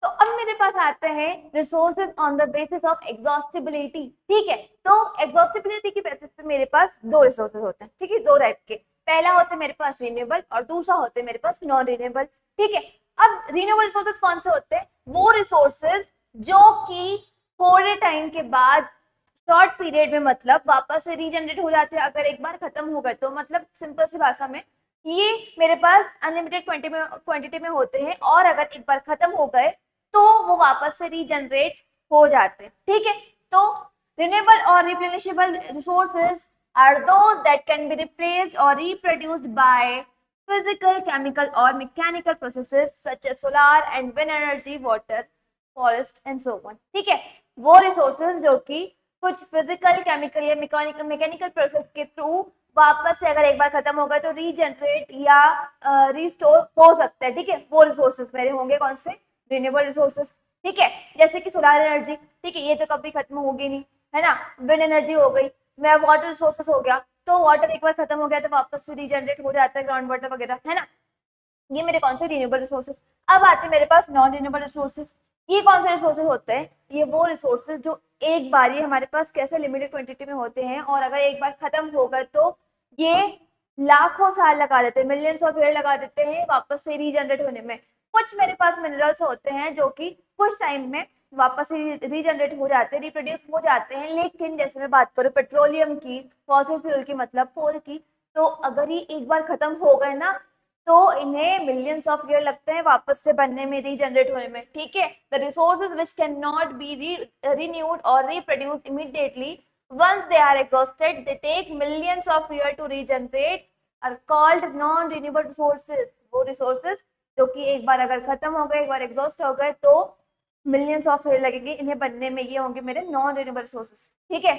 तो अब मेरे पास आते हैं resources on the basis of exhaustibility. ठीक है, तो एग्जॉस्टिबिलिटी के बेसिस पे मेरे पास दो रिसोर्सेज होते हैं। ठीक है, दो टाइप के, पहला होता है मेरे पास रिन्यूएबल और दूसरा होता है मेरे पास नॉन रिन्यूएबल। ठीक है, अब रिन्यूएबल रिसोर्सेज कौन से होते हैं? वो रिसोर्सेज जो कि थोड़े टाइम के बाद शॉर्ट पीरियड में मतलब वापस से रीजनरेट हो जाते हैं। अगर एक बार खत्म हो गए तो मतलब सिंपल सी भाषा में ये मेरे पास अनलिमिटेड क्वांटिटी में होते हैं और अगर एक बार खत्म हो गए तो वो वापस से रीजनरेट हो जाते हैं। ठीक है, तो रिन्यूएबल और replenishable resources are those that can be replaced और reproduced by physical, chemical or mechanical processes such as solar and wind energy, water, forest and so on। ठीक है, वो रिसोर्सेज जो कि कुछ फिजिकल, केमिकल या मैकेनिकल प्रोसेस के through वापस से अगर एक बार खत्म हो गए तो रीजनरेट या रिस्टोर हो सकता है। ठीक है, वो रिसोर्सेज मेरे होंगे कौन से? Renewable resources. ठीक है, जैसे कि सोलर एनर्जी। ठीक है, ये तो कभी खत्म होगी नहीं, है ना। विंड एनर्जी हो गई, मैं वाटर रिसोर्सेज हो गया, तो वाटर एक बार खत्म हो गया तो वापस से रीजनरेट हो जाता है, ग्राउंड वाटर वगैरह, है ना। ये मेरे कौन से? Renewable resources. अब आते हैं मेरे पास नॉन रिन्यूएबल रिसोर्सेज। ये कौन से रिसोर्सेज होते हैं? ये वो रिसोर्सेज जो एक बार ही हमारे पास कैसे लिमिटेड क्वांटिटी में होते हैं और अगर एक बार खत्म हो गए तो ये लाखों साल लगा देते हैं, मिलियंस ऑफ ईयर लगा देते हैं वापस से रीजनरेट होने में। कुछ मेरे पास मिनरल्स होते हैं जो कि कुछ टाइम में वापस से रीजनरेट हो जाते हैं, रिप्रोड्यूस हो जाते हैं। लेकिन जैसे मैं बात करूँ पेट्रोलियम की, फॉसिल फ्यूल की मतलब कोल की, तो अगर ये एक बार खत्म हो गए ना तो इन्हें मिलियंस ऑफ ईयर लगते हैं वापस से बनने में, रीजनरेट होने में। ठीक है, the resources which can not be renewed और reproduce immediately once they are exhausted they take millions of years to regenerate are called non renewable resources। वो रिसोर्सेज जो कि एक बार अगर खत्म हो गए, एक बार एग्जॉस्ट हो गए तो मिलियंस ऑफ ईयर लगेंगे इन्हें बनने में, ये होंगे मेरे नॉन रिन्यूएबल रिसोर्सेज। ठीक है,